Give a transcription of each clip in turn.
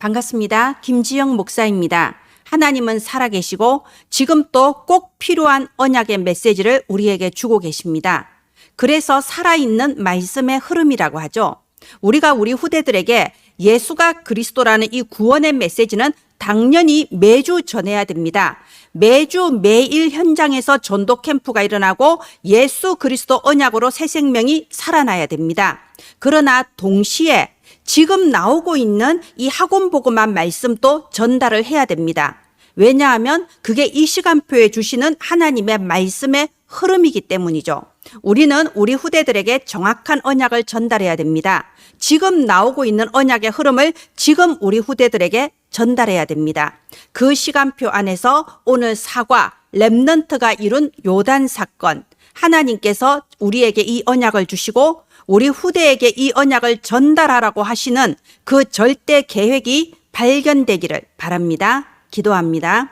반갑습니다. 김지영 목사입니다. 하나님은 살아계시고 지금 또 꼭 필요한 언약의 메시지를 우리에게 주고 계십니다. 그래서 살아있는 말씀의 흐름이라고 하죠. 우리가 우리 후대들에게 예수가 그리스도라는 이 구원의 메시지는 당연히 매주 전해야 됩니다. 매주 매일 현장에서 전도 캠프가 일어나고 예수 그리스도 언약으로 새 생명이 살아나야 됩니다. 그러나 동시에 지금 나오고 있는 이 학원 복음한 말씀도 전달을 해야 됩니다. 왜냐하면 그게 이 시간표에 주시는 하나님의 말씀의 흐름이기 때문이죠. 우리는 우리 후대들에게 정확한 언약을 전달해야 됩니다. 지금 나오고 있는 언약의 흐름을 지금 우리 후대들에게 전달해야 됩니다. 그 시간표 안에서 오늘 사과, 렘넌트가 이룬 요단 사건, 하나님께서 우리에게 이 언약을 주시고 우리 후대에게 이 언약을 전달하라고 하시는 그 절대 계획이 발견되기를 바랍니다. 기도합니다.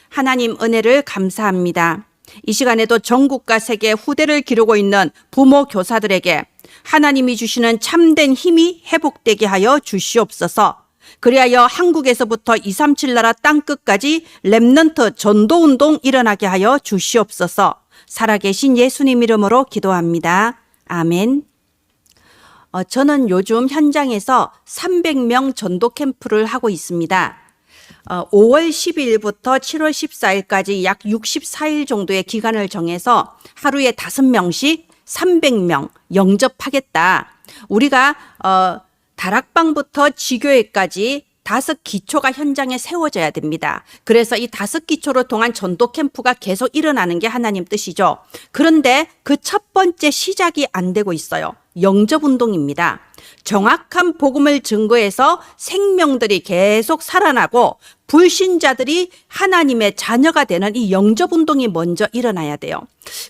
하나님 은혜를 감사합니다. 이 시간에도 전국과 세계 후대를 기르고 있는 부모 교사들에게 하나님이 주시는 참된 힘이 회복되게 하여 주시옵소서. 그리하여 한국에서부터 237 나라 땅끝까지 렘넌트 전도운동 일어나게 하여 주시옵소서. 살아계신 예수님 이름으로 기도합니다. 아멘. 저는 요즘 현장에서 300명 전도 캠프를 하고 있습니다. 5월 12일부터 7월 14일까지 약 64일 정도의 기간을 정해서 하루에 5명씩 300명 영접하겠다. 우리가 다락방부터 지교회까지 5기초가 현장에 세워져야 됩니다. 그래서 이 5기초를 통한 전도 캠프가 계속 일어나는 게 하나님 뜻이죠. 그런데 그 첫 번째 시작이 안 되고 있어요. 영접운동입니다. 정확한 복음을 증거해서 생명들이 계속 살아나고 불신자들이 하나님의 자녀가 되는 이 영접운동이 먼저 일어나야 돼요.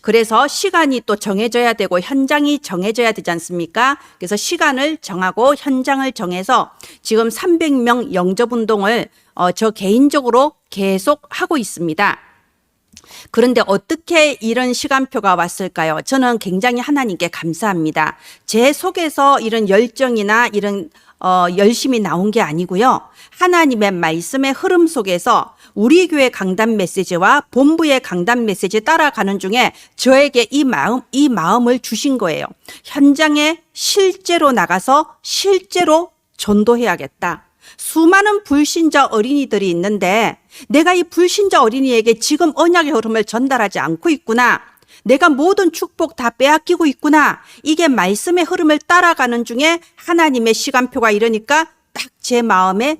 그래서 시간이 또 정해져야 되고 현장이 정해져야 되지 않습니까? 그래서 시간을 정하고 현장을 정해서 지금 300명 영접운동을 저 개인적으로 계속 하고 있습니다. 그런데 어떻게 이런 시간표가 왔을까요? 저는 굉장히 하나님께 감사합니다. 제 속에서 이런 열정이나 이런 열심이 나온 게 아니고요. 하나님의 말씀의 흐름 속에서 우리 교회 강단 메시지와 본부의 강단 메시지 따라가는 중에 저에게 이 마음을 주신 거예요. 현장에 실제로 나가서 실제로 전도해야겠다. 수많은 불신자 어린이들이 있는데 내가 이 불신자 어린이에게 지금 언약의 흐름을 전달하지 않고 있구나. 내가 모든 축복 다 빼앗기고 있구나. 이게 말씀의 흐름을 따라가는 중에 하나님의 시간표가 이러니까 딱 제 마음에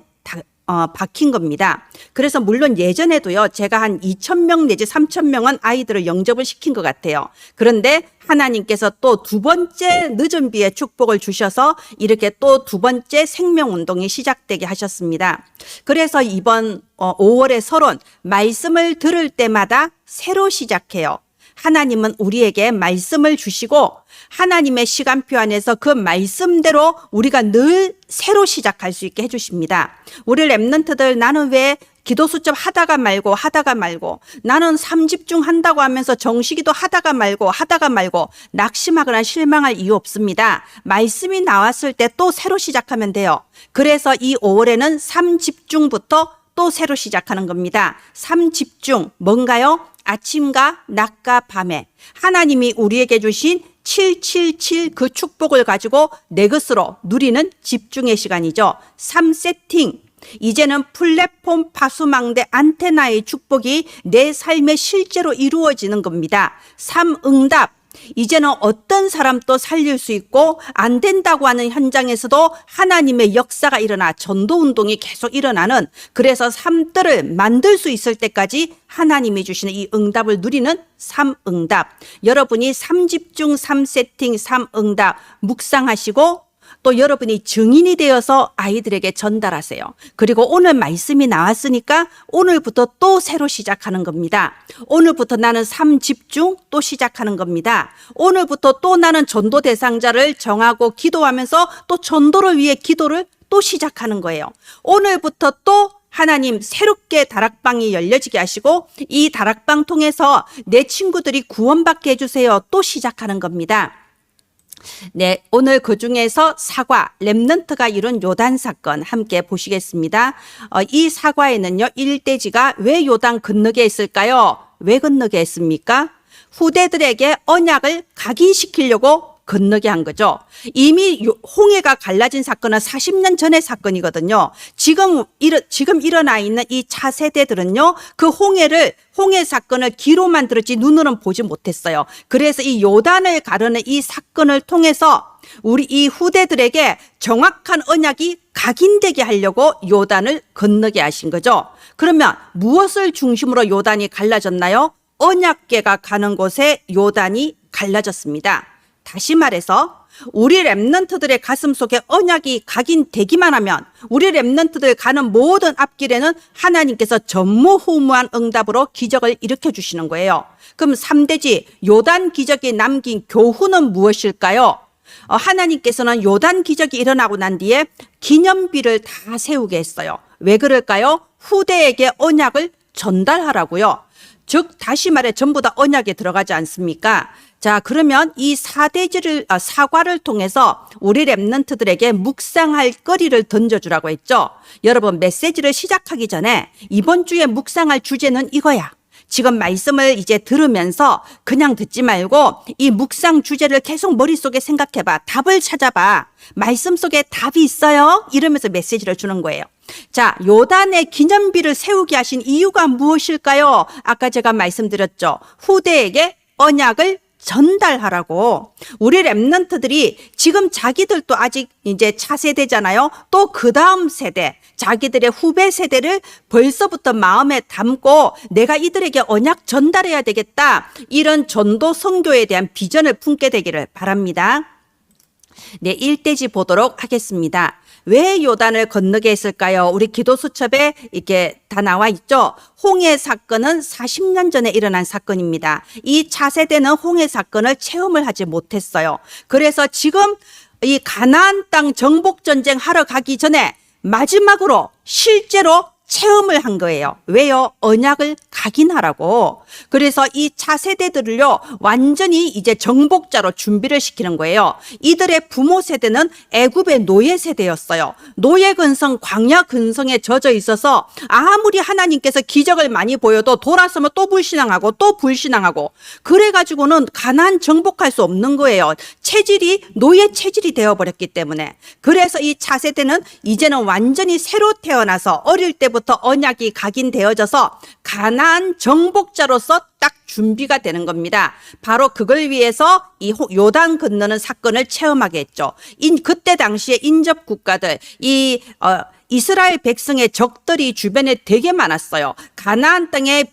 박힌 겁니다. 그래서 물론 예전에도요, 제가 한 2,000명 내지 3,000명은 아이들을 영접을 시킨 것 같아요. 그런데 하나님께서 또 두 번째 늦은 비의 축복을 주셔서 이렇게 또 두 번째 생명운동이 시작되게 하셨습니다. 그래서 이번 5월의 서론, 말씀을 들을 때마다 새로 시작해요. 하나님은 우리에게 말씀을 주시고 하나님의 시간표 안에서 그 말씀대로 우리가 늘 새로 시작할 수 있게 해주십니다. 우리 렘넌트들 나는 왜 기도 수첩 하다가 말고 나는 3집중 한다고 하면서 정시기도 하다가 말고 낙심하거나 실망할 이유 없습니다. 말씀이 나왔을 때 또 새로 시작하면 돼요. 그래서 이 5월에는 3집중부터 또 새로 시작하는 겁니다. 3집중 뭔가요? 아침과 낮과 밤에 하나님이 우리에게 주신 777 그 축복을 가지고 내 것으로 누리는 집중의 시간이죠. 3세팅. 이제는 플랫폼 파수망대 안테나의 축복이 내 삶에 실제로 이루어지는 겁니다. 3응답. 이제는 어떤 사람도 살릴 수 있고 안 된다고 하는 현장에서도 하나님의 역사가 일어나 전도운동이 계속 일어나는, 그래서 3들을 만들 수 있을 때까지 하나님이 주시는 이 응답을 누리는 3응답. 여러분이 3집중, 3세팅, 3응답 묵상하시고 또 여러분이 증인이 되어서 아이들에게 전달하세요. 그리고 오늘 말씀이 나왔으니까 오늘부터 또 새로 시작하는 겁니다. 오늘부터 나는 3집중 또 시작하는 겁니다. 오늘부터 또 나는 전도 대상자를 정하고 기도하면서 또 전도를 위해 기도를 또 시작하는 거예요. 오늘부터 또 하나님 새롭게 다락방이 열려지게 하시고 이 다락방 통해서 내 친구들이 구원받게 해주세요. 또 시작하는 겁니다. 네, 오늘 그 중에서 사과, 렘넌트가 이룬 요단 사건 함께 보시겠습니다. 이 사과에는요, 일대지가 왜 요단 건너게 했을까요? 왜 건너게 했습니까? 후대들에게 언약을 각인시키려고 건너게 한 거죠. 이미 홍해가 갈라진 사건은 40년 전의 사건이거든요. 지금 일어나 있는 이 차세대들은요, 그 홍해 사건을 귀로만 들었지 눈으로는 보지 못했어요. 그래서 이 요단을 가르는 이 사건을 통해서 우리 이 후대들에게 정확한 언약이 각인되게 하려고 요단을 건너게 하신 거죠. 그러면 무엇을 중심으로 요단이 갈라졌나요? 언약궤가 가는 곳에 요단이 갈라졌습니다. 다시 말해서 우리 렘넌트들의 가슴 속에 언약이 각인되기만 하면 우리 렘넌트들 가는 모든 앞길에는 하나님께서 전무후무한 응답으로 기적을 일으켜 주시는 거예요. 그럼 3대지 요단 기적이 남긴 교훈은 무엇일까요? 하나님께서는 요단 기적이 일어나고 난 뒤에 기념비를 다 세우게 했어요. 왜 그럴까요? 후대에게 언약을 전달하라고요. 즉 다시 말해 전부 다 언약에 들어가지 않습니까? 자, 그러면 이 사과를 통해서 우리 렘넌트들에게 묵상할 거리를 던져주라고 했죠. 여러분, 메시지를 시작하기 전에 이번 주에 묵상할 주제는 이거야. 지금 말씀을 이제 들으면서 그냥 듣지 말고 이 묵상 주제를 계속 머릿속에 생각해봐. 답을 찾아봐. 말씀 속에 답이 있어요. 이러면서 메시지를 주는 거예요. 자, 요단의 기념비를 세우게 하신 이유가 무엇일까요? 아까 제가 말씀드렸죠. 후대에게 언약을 전달하라고. 우리 렘넌트들이 지금 자기들도 아직 이제 차세대잖아요. 또 그 다음 세대, 자기들의 후배 세대를 벌써부터 마음에 담고 내가 이들에게 언약 전달해야 되겠다. 이런 전도 선교에 대한 비전을 품게 되기를 바랍니다. 네, 1대지 보도록 하겠습니다. 왜 요단을 건너게 했을까요? 우리 기도 수첩에 이렇게 다 나와 있죠. 홍해 사건은 40년 전에 일어난 사건입니다. 이 차세대는 홍해 사건을 체험을 하지 못했어요. 그래서 지금 이 가나안 땅 정복 전쟁 하러 가기 전에 마지막으로 실제로 체험을 한 거예요. 왜요? 언약을 각인하라고. 그래서 이 차세대들을요, 완전히 이제 정복자로 준비를 시키는 거예요. 이들의 부모 세대는 애굽의 노예 세대였어요. 노예 근성, 광야 근성에 젖어 있어서 아무리 하나님께서 기적을 많이 보여도 돌아서면 또 불신앙하고 그래가지고는 가나안 정복할 수 없는 거예요. 노예 체질이 되어버렸기 때문에. 그래서 이 차세대는 이제는 완전히 새로 태어나서 어릴 때부터 언약이 각인되어져서 가나안 정복자로서 딱 준비가 되는 겁니다. 바로 그걸 위해서 이 요단 건너는 사건을 체험하게 했죠. 그때 당시에 인접 국가들, 이스라엘 백성의 적들이 주변에 되게 많았어요. 가나안 땅에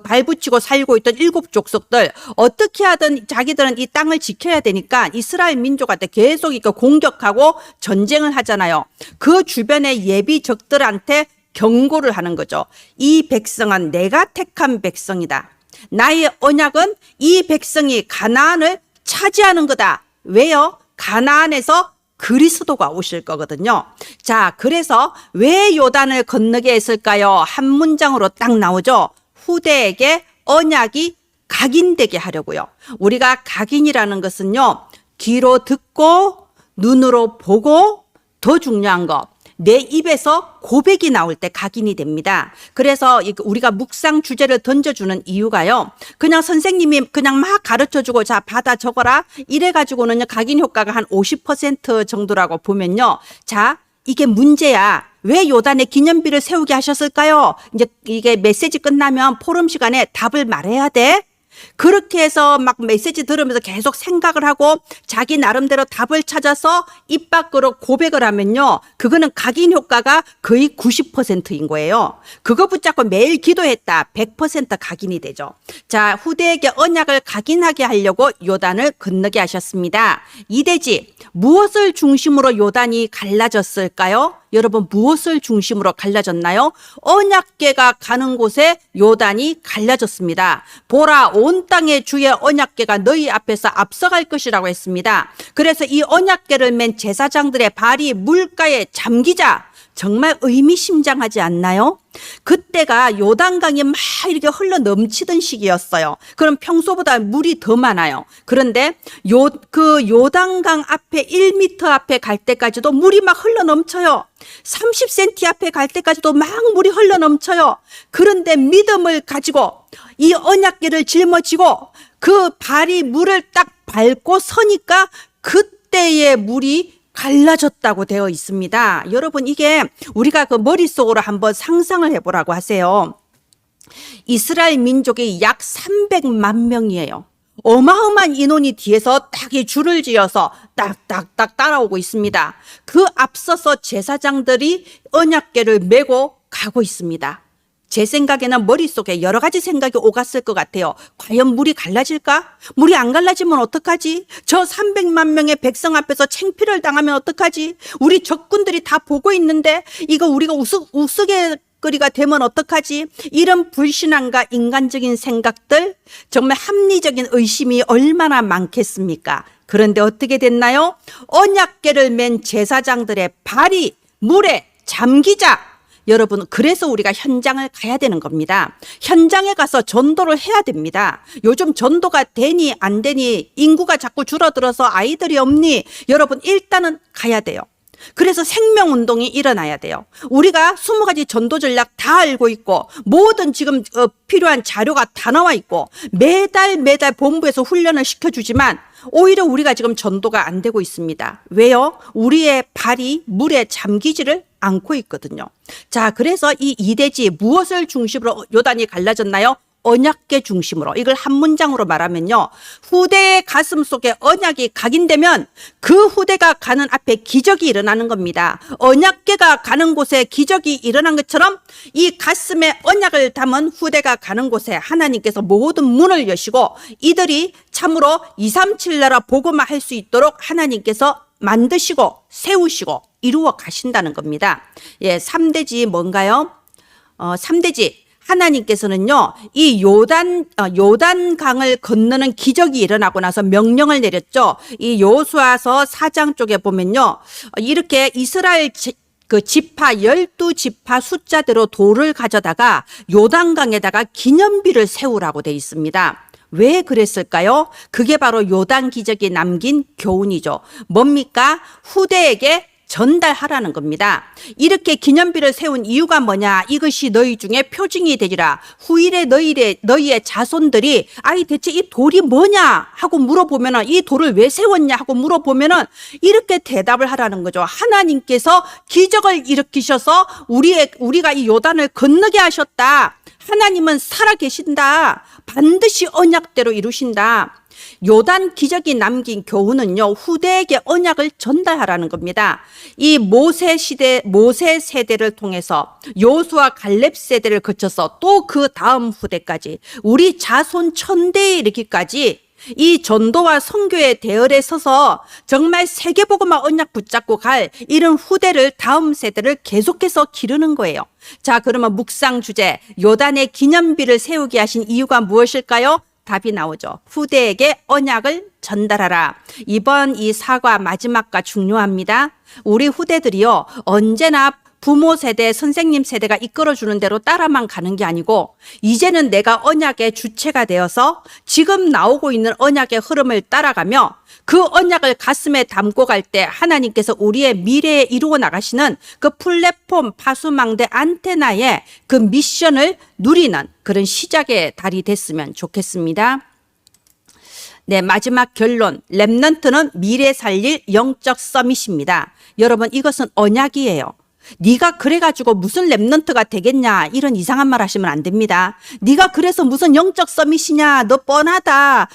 발붙이고 살고 있던 7 족속들 어떻게 하든 자기들은 이 땅을 지켜야 되니까 이스라엘 민족한테 계속 이거 공격하고 전쟁을 하잖아요. 그 주변의 예비 적들한테 경고를 하는 거죠. 이 백성은 내가 택한 백성이다. 나의 언약은 이 백성이 가나안을 차지하는 거다. 왜요? 가나안에서 그리스도가 오실 거거든요. 자, 그래서 왜 요단을 건너게 했을까요? 한 문장으로 딱 나오죠. 후대에게 언약이 각인되게 하려고요. 우리가 각인이라는 것은요, 귀로 듣고 눈으로 보고 더 중요한 거, 내 입에서 고백이 나올 때 각인이 됩니다. 그래서 우리가 묵상 주제를 던져주는 이유가요. 그냥 선생님이 그냥 막 가르쳐주고 자 받아 적어라 이래가지고는 각인 효과가 한 50% 정도라고 보면요. 자, 이게 문제야. 왜 요단의 기념비를 세우게 하셨을까요? 이제 이게 메시지 끝나면 포럼 시간에 답을 말해야 돼. 그렇게 해서 막 메시지 들으면서 계속 생각을 하고 자기 나름대로 답을 찾아서 입 밖으로 고백을 하면요. 그거는 각인 효과가 거의 90%인 거예요. 그거 붙잡고 매일 기도했다. 100% 각인이 되죠. 자, 후대에게 언약을 각인하게 하려고 요단을 건너게 하셨습니다. 이대지, 무엇을 중심으로 요단이 갈라졌을까요? 여러분, 무엇을 중심으로 갈라졌나요? 언약궤가 가는 곳에 요단이 갈라졌습니다. 보라, 온 땅의 주의 언약궤가 너희 앞에서 앞서갈 것이라고 했습니다. 그래서 이 언약궤를 맨 제사장들의 발이 물가에 잠기자 정말 의미심장하지 않나요? 그때가 요단강이 막 이렇게 흘러 넘치던 시기였어요. 그럼 평소보다 물이 더 많아요. 그런데 그 요단강 앞에 1m 앞에 갈 때까지도 물이 막 흘러 넘쳐요. 30cm 앞에 갈 때까지도 막 물이 흘러 넘쳐요. 그런데 믿음을 가지고 이 언약궤를 짊어지고 그 발이 물을 딱 밟고 서니까 그때의 물이 갈라졌다고 되어 있습니다. 여러분, 이게 우리가 그 머릿속으로 한번 상상을 해보라고 하세요. 이스라엘 민족이 약 300만 명이에요. 어마어마한 인원이 뒤에서 딱 이 줄을 지어서 딱딱딱 따라오고 있습니다. 그 앞서서 제사장들이 언약궤를 메고 가고 있습니다. 제 생각에는 머릿속에 여러 가지 생각이 오갔을 것 같아요. 과연 물이 갈라질까? 물이 안 갈라지면 어떡하지? 저 300만 명의 백성 앞에서 창피를 당하면 어떡하지? 우리 적군들이 다 보고 있는데 이거 우리가 우스갯거리가 되면 어떡하지? 이런 불신앙과 인간적인 생각들, 정말 합리적인 의심이 얼마나 많겠습니까? 그런데 어떻게 됐나요? 언약궤를 맨 제사장들의 발이 물에 잠기자. 여러분, 그래서 우리가 현장을 가야 되는 겁니다. 현장에 가서 전도를 해야 됩니다. 요즘 전도가 되니 안 되니, 인구가 자꾸 줄어들어서 아이들이 없니, 여러분 일단은 가야 돼요. 그래서 생명운동이 일어나야 돼요. 우리가 20가지 전도 전략 다 알고 있고 모든 지금 필요한 자료가 다 나와 있고 매달 본부에서 훈련을 시켜주지만 오히려 우리가 지금 전도가 안 되고 있습니다. 왜요? 우리의 발이 물에 잠기지를 않고 있거든요. 자, 그래서 이 이대지 무엇을 중심으로 요단이 갈라졌나요? 언약궤 중심으로. 이걸 한 문장으로 말하면요, 후대의 가슴 속에 언약이 각인되면 그 후대가 가는 앞에 기적이 일어나는 겁니다. 언약궤가 가는 곳에 기적이 일어난 것처럼 이 가슴에 언약을 담은 후대가 가는 곳에 하나님께서 모든 문을 여시고 이들이 참으로 237 나라 복음화할 수 있도록 하나님께서 만드시고 세우시고 이루어 가신다는 겁니다. 예, 3대지 뭔가요? 3대지. 하나님께서는요, 이 요단강을 건너는 기적이 일어나고 나서 명령을 내렸죠. 이 여호수아서 4장 쪽에 보면요, 이렇게 이스라엘 그 지파 12지파 숫자대로 돌을 가져다가 요단강에다가 기념비를 세우라고 돼 있습니다. 왜 그랬을까요? 그게 바로 요단 기적이 남긴 교훈이죠. 뭡니까? 후대에게 전달하라는 겁니다. 이렇게 기념비를 세운 이유가 뭐냐? 이것이 너희 중에 표징이 되리라. 후일에 너희의 자손들이 아이 대체 이 돌이 뭐냐 하고 물어보면은, 이 돌을 왜 세웠냐 하고 물어보면은 이렇게 대답을 하라는 거죠. 하나님께서 기적을 일으키셔서 우리가 이 요단을 건너게 하셨다. 하나님은 살아계신다. 반드시 언약대로 이루신다. 요단 기적이 남긴 교훈은요, 후대에게 언약을 전달하라는 겁니다. 이 모세 세대를 통해서 여호수아 갈렙 세대를 거쳐서 또 그 다음 후대까지 우리 자손 1000대에 이르기까지 이 전도와 선교의 대열에 서서 정말 세계복음화 언약 붙잡고 갈 이런 후대를, 다음 세대를 계속해서 기르는 거예요. 자, 그러면 묵상 주제, 요단의 기념비를 세우게 하신 이유가 무엇일까요? 답이 나오죠. 후대에게 언약을 전달하라. 이번 이 사과 마지막과 중요합니다. 우리 후대들이요, 언제나 부모 세대, 선생님 세대가 이끌어주는 대로 따라만 가는 게 아니고 이제는 내가 언약의 주체가 되어서 지금 나오고 있는 언약의 흐름을 따라가며 그 언약을 가슴에 담고 갈 때 하나님께서 우리의 미래에 이루어 나가시는 그 플랫폼 파수망대 안테나의 그 미션을 누리는 그런 시작의 달이 됐으면 좋겠습니다. 네, 마지막 결론. 렘넌트는 미래 살릴 영적 서밋입니다. 여러분, 이것은 언약이에요. 네가 그래가지고 무슨 렘넌트가 되겠냐, 이런 이상한 말 하시면 안 됩니다. 네가 그래서 무슨 영적 서밋이냐, 너 뻔하다.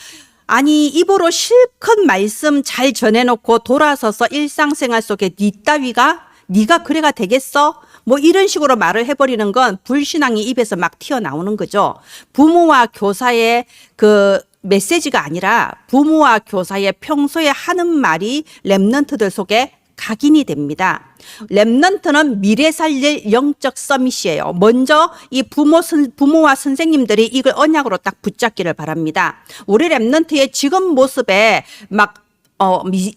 아니, 입으로 실컷 말씀 잘 전해놓고 돌아서서 일상생활 속에 니 따위가 네가 그래가 되겠어? 뭐 이런 식으로 말을 해버리는 건 불신앙이 입에서 막 튀어나오는 거죠. 부모와 교사의 그 메시지가 아니라 부모와 교사의 평소에 하는 말이 렘넌트들 속에 각인이 됩니다. 렘넌트는 미래 살릴 영적 서밋이에요. 먼저 이 부모와 선생님들이 이걸 언약으로 딱 붙잡기를 바랍니다. 우리 렘넌트의 지금 모습에 막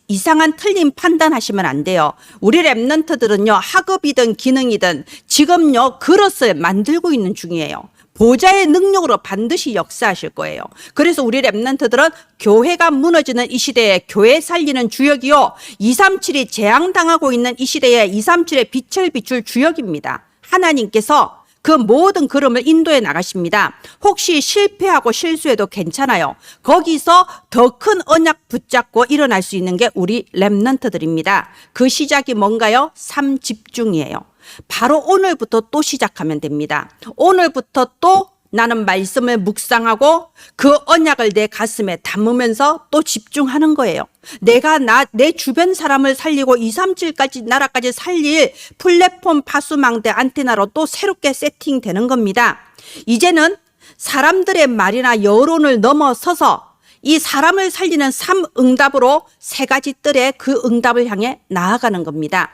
이상한 틀린 판단하시면 안 돼요. 우리 랩런트들은요, 학업이든 기능이든 지금요, 그릇을 만들고 있는 중이에요. 보좌의 능력으로 반드시 역사하실 거예요. 그래서 우리 랩런트들은 교회가 무너지는 이 시대에 교회 살리는 주역이요, 237이 재앙당하고 있는 이 시대에 237의 빛을 비출 주역입니다. 하나님께서 그 모든 걸음을 인도해 나가십니다. 혹시 실패하고 실수해도 괜찮아요. 거기서 더 큰 언약 붙잡고 일어날 수 있는 게 우리 랩런트들입니다. 그 시작이 뭔가요? 삶 집중이에요. 바로 오늘부터 또 시작하면 됩니다. 오늘부터 또 나는 말씀을 묵상하고 그 언약을 내 가슴에 담으면서 또 집중하는 거예요. 내가 내 주변 사람을 살리고 237까지 나라까지 살릴 플랫폼 파수망대 안테나로 또 새롭게 세팅되는 겁니다. 이제는 사람들의 말이나 여론을 넘어서서 이 사람을 살리는 3응답으로 3가지 뜰의 그 응답을 향해 나아가는 겁니다.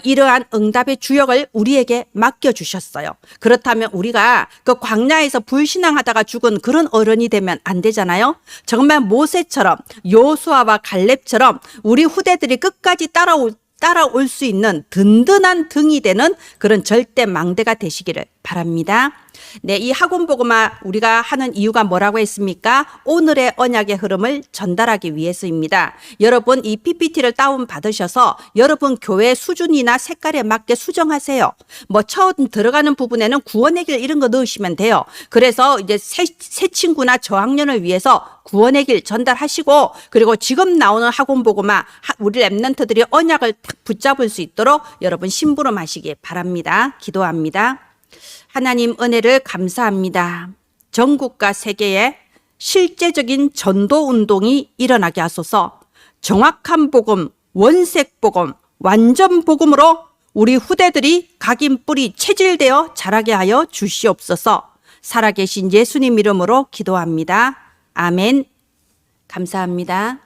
이러한 응답의 주역을 우리에게 맡겨주셨어요. 그렇다면 우리가 그 광야에서 불신앙하다가 죽은 그런 어른이 되면 안 되잖아요. 정말 모세처럼 여호수아와 갈렙처럼 우리 후대들이 끝까지 따라올 수 있는 든든한 등이 되는 그런 절대 망대가 되시기를 바랍니다. 네, 이 학원복음화 우리가 하는 이유가 뭐라고 했습니까? 오늘의 언약의 흐름을 전달하기 위해서입니다. 여러분 이 PPT를 다운 받으셔서 여러분 교회 수준이나 색깔에 맞게 수정하세요. 뭐 처음 들어가는 부분에는 구원의 길 이런 거 넣으시면 돼요. 그래서 이제 새 친구나 저학년을 위해서 구원의 길 전달하시고, 그리고 지금 나오는 학원복음화 우리 랩런트들이 언약을 딱 붙잡을 수 있도록 여러분 심부름하시기 바랍니다. 기도합니다. 하나님 은혜를 감사합니다. 전국과 세계에 실제적인 전도 운동이 일어나게 하소서. 정확한 복음, 원색 복음, 완전 복음으로 우리 후대들이 각인 뿌리 체질되어 자라게 하여 주시옵소서. 살아계신 예수님 이름으로 기도합니다. 아멘. 감사합니다.